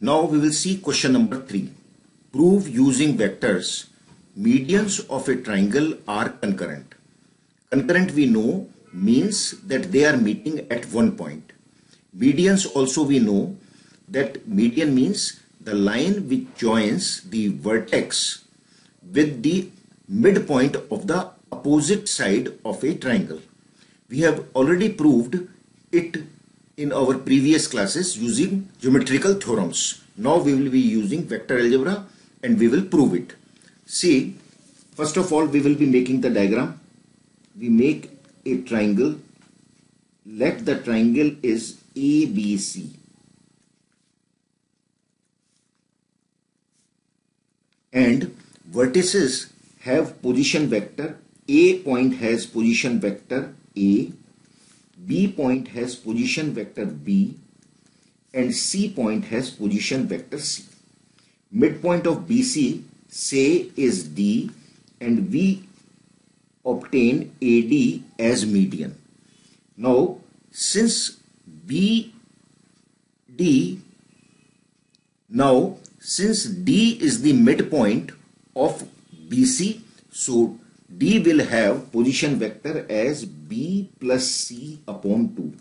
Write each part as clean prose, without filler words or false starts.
Now we will see question number 3. Prove using vectors medians of a triangle are concurrent. Concurrent we know means that they are meeting at one point. Medians also we know that median means the line which joins the vertex with the midpoint of the opposite side of a triangle. We have already proved it in our previous classes using geometrical theorems. Now we will be using vector algebra and we will prove it. See, first of all we will be making the diagram. We make a triangle. Let the triangle is ABC. And vertices have position vector. A point has position vector A, B point has position vector B, and C point has position vector C. Midpoint of BC say is D, and we obtain AD as median. Now since D is the midpoint of BC, so D will have position vector as B plus C upon 2.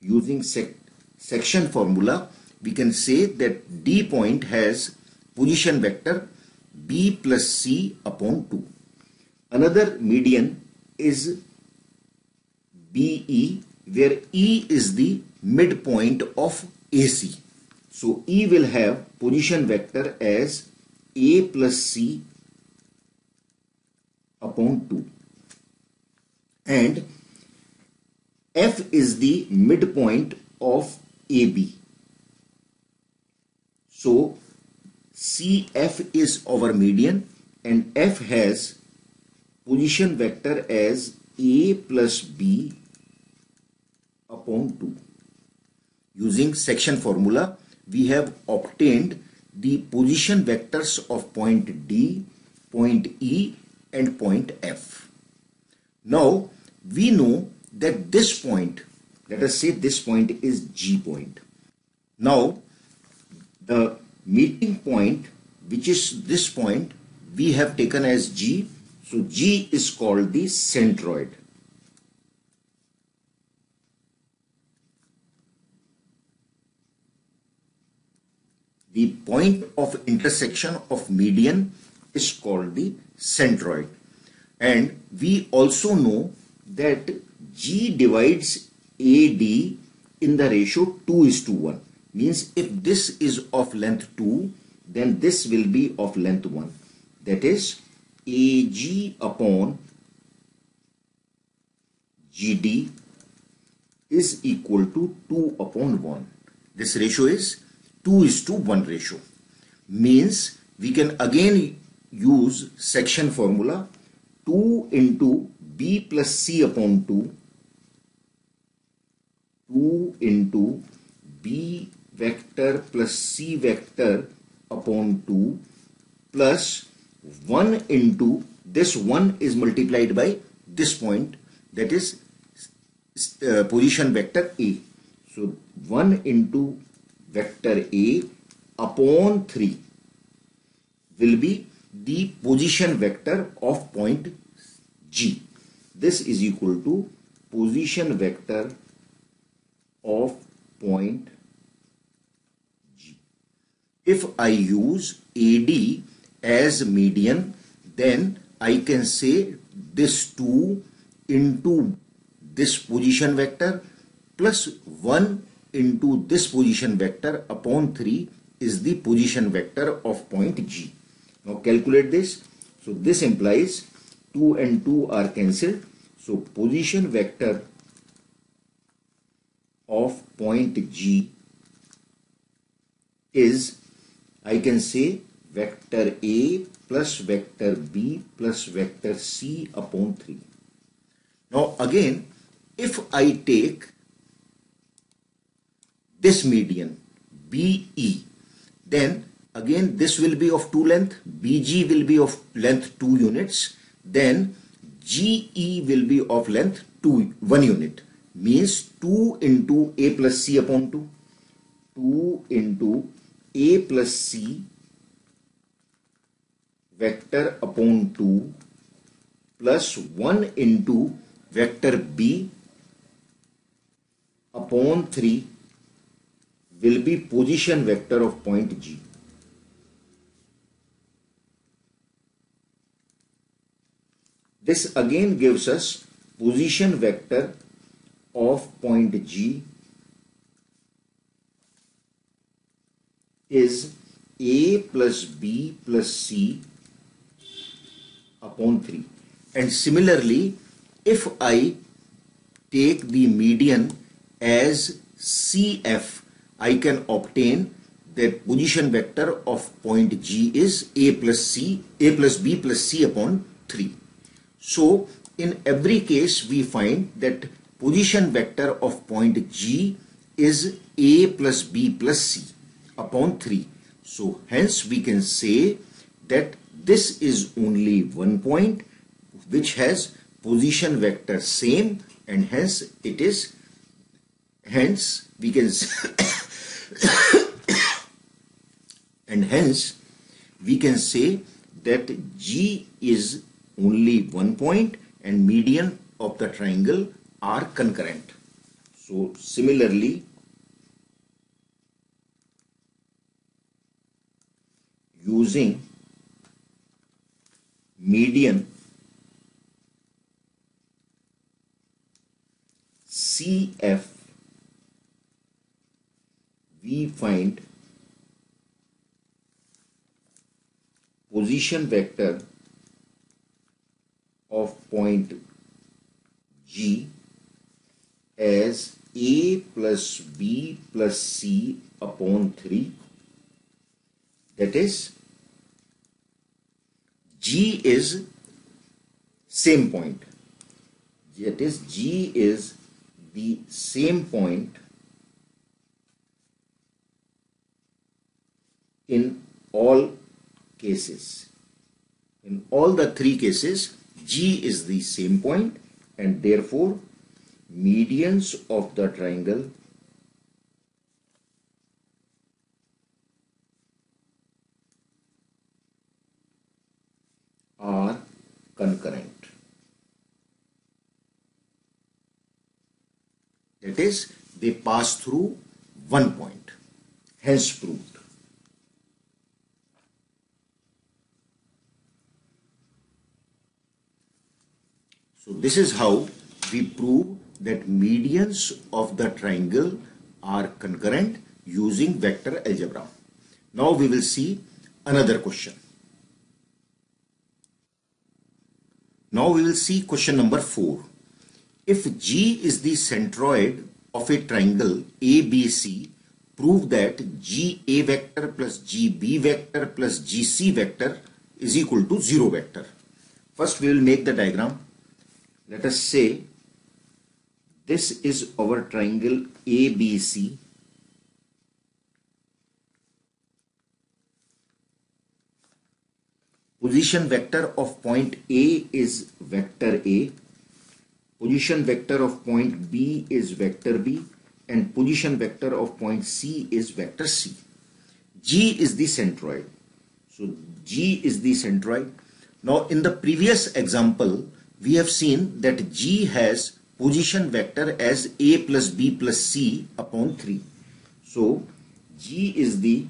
Using section formula, we can say that D point has position vector B plus C upon 2. Another median is BE, where E is the midpoint of AC. So E will have position vector as A plus C upon 2. And F is the midpoint of AB. So CF is our median and F has position vector as A plus B upon 2. Using section formula, we have obtained the position vectors of point D, point E and point F. Now we know that this point, let us say this point is G point. Now the meeting point, which is this point, we have taken as G. So G is called the centroid. The point of intersection of median is called the centroid. And we also know that G divides AD in the ratio 2:1. Means if this is of length 2, then this will be of length 1. That is AG upon GD is equal to 2 upon 1. This ratio is 2:1 ratio. Means we can again use section formula 2 into B plus C upon 2, 2 into B vector plus C vector upon 2 plus 1 into this 1 is multiplied by this point, that is position vector A. So 1 into vector A upon 3 will be the position vector of point G. This is equal to position vector of point G. If I use AD as median, then I can say this 2 into this position vector plus 1 into this position vector upon 3 is the position vector of point G. Now calculate this. So this implies 2 and 2 are cancelled. So position vector of point G is, I can say, vector A plus vector B plus vector C upon 3. Now again, if I take this median BE, then again this will be of 2 length, BG will be of length 2 units, then GE will be of length 1 unit. Means 2 into A plus C upon 2, 2 into A plus C vector upon 2 plus 1 into vector B upon 3 will be position vector of point G. This again gives us position vector of point G is A plus B plus C upon 3. And similarly, if I take the median as CF, I can obtain the position vector of point G is A plus B plus C upon 3. So in every case we find that position vector of point G is A plus B plus C upon 3. So hence we can say that this is only one point which has position vector same, and hence it is, hence we can and hence we can say that G is only one point and median of the triangle are concurrent. So similarly, using median CF, we find position vector of point G as A plus B plus C upon 3. That is, G is same point. That is, G is the same point in all cases. In all the three cases, G is the same point, and therefore medians of the triangle are concurrent. That is, they pass through one point. Hence proved. So this is how we prove that medians of the triangle are concurrent using vector algebra. Now we will see another question. Now we will see question number 4. If G is the centroid of a triangle ABC, prove that GA vector plus GB vector plus GC vector is equal to 0 vector. First we will make the diagram. Let us say this is our triangle ABC. Position vector of point A is vector A. Position vector of point B is vector B. And position vector of point C is vector C. G is the centroid. So G is the centroid. Now in the previous example, we have seen that G has position vector as A plus B plus C upon 3. So G is the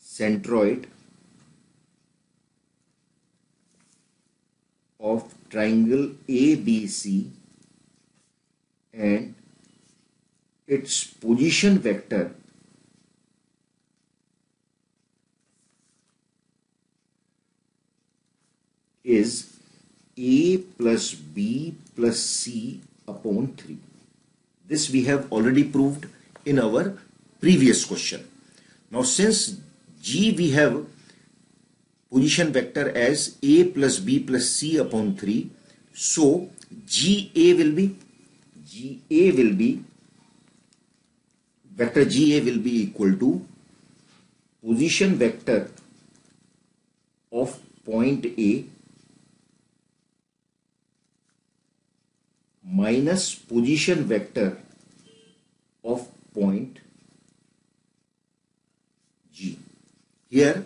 centroid of triangle ABC, and its position vector is A plus B plus C upon 3. This we have already proved in our previous question. Now since G we have position vector as A plus B plus C upon 3, so GA will be vector GA will be equal to position vector of point A minus position vector of point Here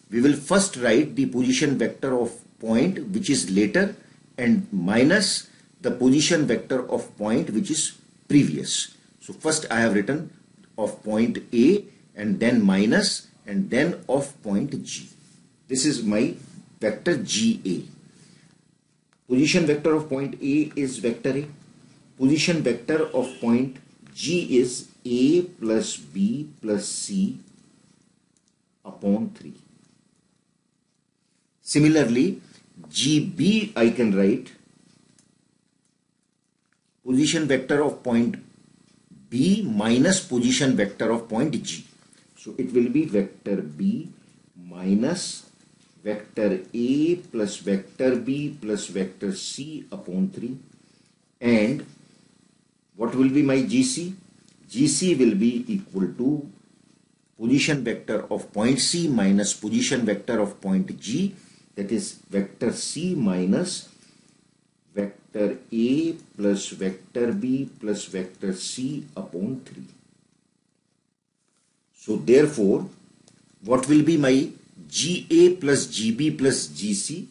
we will first write the position vector of point which is later and minus the position vector of point which is previous. So first I have written of point A and then minus and then of point G. This is my vector GA. Position vector of point A is vector A. Position vector of point G is A plus B plus C upon 3. Similarly, GB I can write position vector of point B minus position vector of point G. So it will be vector B minus vector A plus vector B plus vector C upon 3. And what will be my GC? GC will be equal to position vector of point C minus position vector of point G, that is vector C minus vector A plus vector B plus vector C upon 3. So therefore, what will be my GA plus GB plus GC?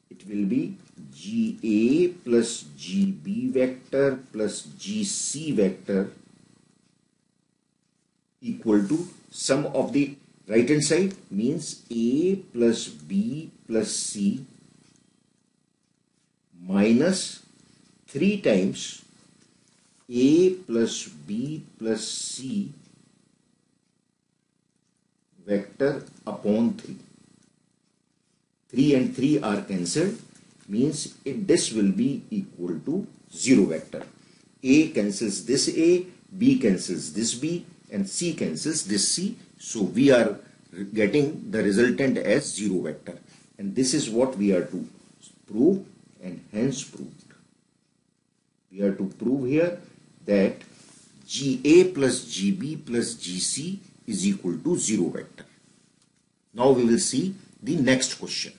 It will be GA plus GB vector plus GC vector equal to sum of the right hand side, means A plus B plus C minus 3 times A plus B plus C vector upon 3. 3 and 3 are cancelled, means this will be equal to 0 vector. A cancels this A, B cancels this B, and C cancels this C. So we are getting the resultant as 0 vector. And this is what we are to prove, and hence proved. We are to prove here that GA plus GB plus GC is equal to 0 vector. Now we will see the next question.